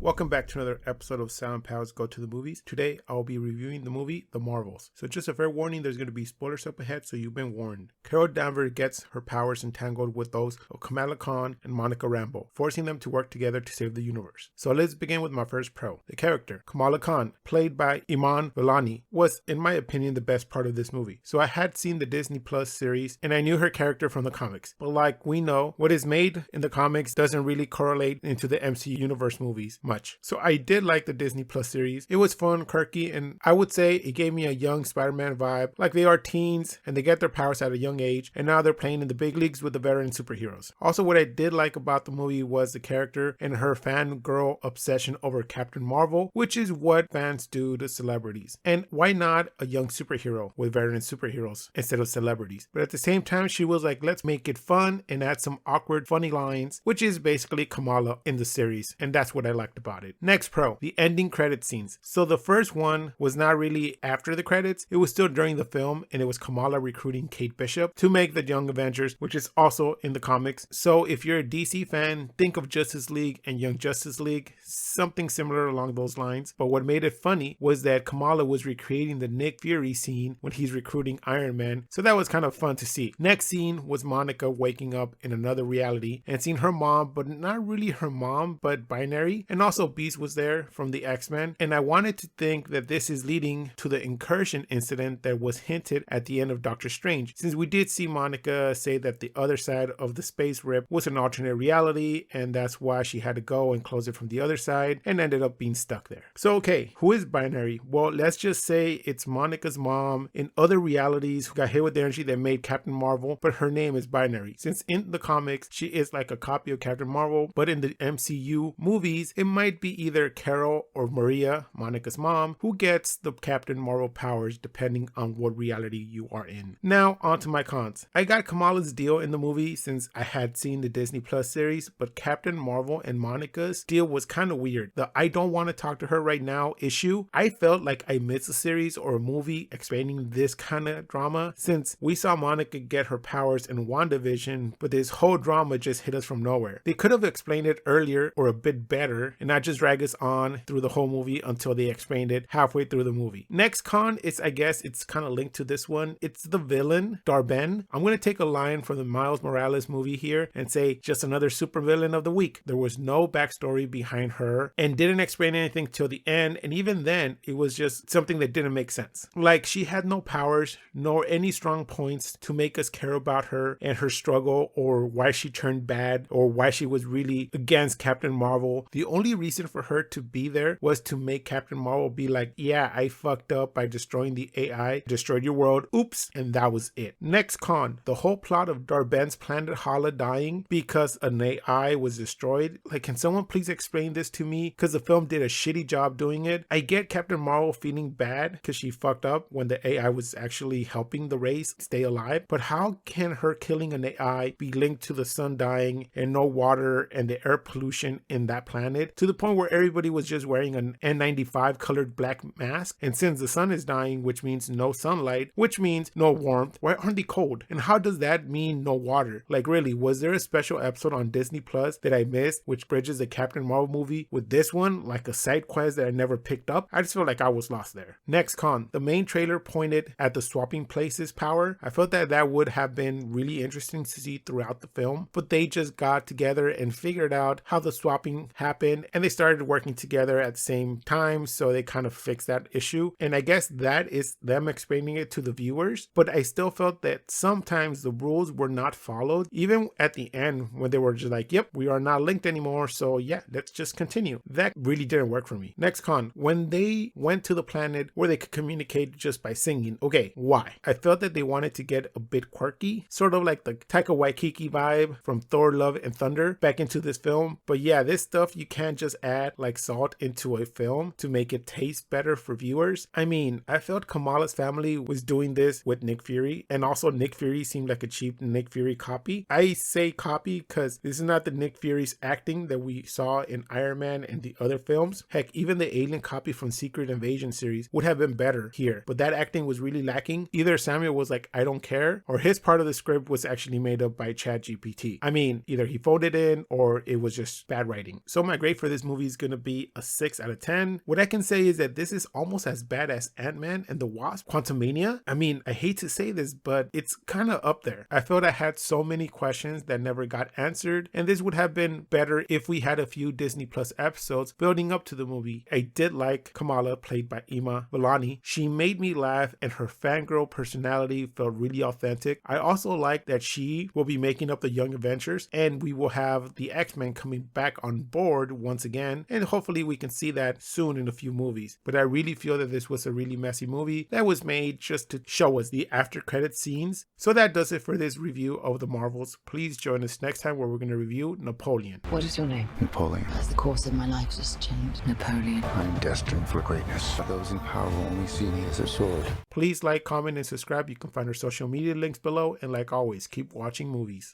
Welcome back to another episode of Sound Pals Go to the Movies. Today, I'll be reviewing the movie The Marvels. So just a fair warning, there's going to be spoilers up ahead, so you've been warned. Carol Danvers gets her powers entangled with those of Kamala Khan and Monica Rambeau, forcing them to work together to save the universe. So let's begin with my first pro. The character, Kamala Khan, played by Iman Vellani, was, in my opinion, the best part of this movie. So I had seen the Disney Plus series, and I knew her character from the comics. But like we know, what is made in the comics doesn't really correlate into the MCU universe movies much. So I did like the Disney Plus series. It was fun, quirky, and I would say it gave me a young Spider-Man vibe. Like they are teens and they get their powers at a young age, and now they're playing in the big leagues with the veteran superheroes. Also, what I did like about the movie was the character and her fangirl obsession over Captain Marvel, which is what fans do to celebrities. And why not a young superhero with veteran superheroes instead of celebrities? But at the same time, she was like, let's make it fun and add some awkward, funny lines, which is basically Kamala in the series. And that's what I liked about it. Next pro, the ending credit scenes. So the first one was not really after the credits. It was still during the film, and it was Kamala recruiting Kate Bishop to make the Young Avengers, which is also in the comics. So if you're a DC fan, think of Justice League and Young Justice League, something similar along those lines. But what made it funny was that Kamala was recreating the Nick Fury scene when he's recruiting Iron Man. So that was kind of fun to see. Next scene was Monica waking up in another reality and seeing her mom, but not really her mom, but binary. And also Beast was there from the X-Men, and I wanted to think that this is leading to the incursion incident that was hinted at the end of Doctor Strange, since we did see Monica say that the other side of the space rip was an alternate reality, and that's why she had to go and close it from the other side and ended up being stuck there. So okay, who is binary? Well, let's just say it's Monica's mom in other realities who got hit with the energy that made Captain Marvel, but her name is binary, since in the comics she is like a copy of Captain Marvel, but in the MCU movies it might be either Carol or Maria, Monica's mom, who gets the Captain Marvel powers depending on what reality you are in. Now, on to my cons. I got Kamala's deal in the movie since I had seen the Disney Plus series, but Captain Marvel and Monica's deal was kind of weird. The I don't want to talk to her right now issue, I felt like I missed a series or a movie explaining this kind of drama, since we saw Monica get her powers in WandaVision, but this whole drama just hit us from nowhere. They could have explained it earlier or a bit better and not just drag us on through the whole movie until they explained it halfway through the movie. Next con is, I guess it's kind of linked to this one. It's the villain, Darben. I'm going to take a line from the Miles Morales movie here and say just another supervillain of the week. There was no backstory behind her and didn't explain anything till the end, and even then it was just something that didn't make sense. Like she had no powers nor any strong points to make us care about her and her struggle or why she turned bad or why she was really against Captain Marvel. The only reason for her to be there was to make Captain Marvel be like, yeah, I fucked up by destroying the AI, destroyed your world, oops, and that was it. Next con, the whole plot of Darben's planet Hala dying because an AI was destroyed. Like, can someone please explain this to me? Because the film did a shitty job doing it. I get Captain Marvel feeling bad because she fucked up when the AI was actually helping the race stay alive, but how can her killing an AI be linked to the sun dying and no water and the air pollution in that planet to the point where everybody was just wearing an N95 colored black mask? And since the sun is dying, which means no sunlight, which means no warmth, why aren't they cold? And how does that mean no water? Like, really, was there a special episode on Disney Plus that I missed which bridges the Captain Marvel movie with this one, like a side quest that I never picked up? I just feel like I was lost there. Next con, the main trailer pointed at the swapping places power. I felt that that would have been really interesting to see throughout the film, but they just got together and figured out how the swapping happened, and they started working together at the same time, so they kind of fixed that issue. And I guess that is them explaining it to the viewers, but I still felt that sometimes the rules were not followed, even at the end when they were just like, yep, we are not linked anymore, so yeah, let's just continue. That really didn't work for me. Next con, when they went to the planet where they could communicate just by singing. Okay, why? I felt that they wanted to get a bit quirky, sort of like the Taika Waititi vibe from Thor Love and Thunder back into this film. But yeah, this stuff you can't just add like salt into a film to make it taste better for viewers. I mean, I felt Kamala's family was doing this with Nick Fury, and also Nick Fury seemed like a cheap Nick Fury copy. I say copy because this is not the Nick Fury's acting that we saw in Iron Man and the other films. Heck, even the alien copy from Secret Invasion series would have been better here, but that acting was really lacking. Either Samuel was like, I don't care, or his part of the script was actually made up by ChatGPT. I mean, either he phoned it in or it was just bad writing. So my grade for this movie is going to be a 6 out of 10. What I can say is that this is almost as bad as Ant-Man and the Wasp: Quantumania. I mean, I hate to say this, but it's kind of up there. I felt I had so many questions that never got answered, and this would have been better if we had a few Disney Plus episodes building up to the movie. I did like Kamala, played by Ima Vellani. She made me laugh, and her fangirl personality felt really authentic. I also like that she will be making up the Young Avengers, and we will have the X-Men coming back on board once again, and hopefully we can see that soon in a few movies. But I really feel that this was a really messy movie that was made just to show us the after credit scenes. So that does it for this review of the Marvels. Please join us next time where we're going to review Napoleon. What is your name? Napoleon. Has the course of my life just changed? Napoleon. I'm destined for greatness. Those in power only see me as a sword. Please like, comment, and subscribe. You can find our social media links below. And like always, keep watching movies.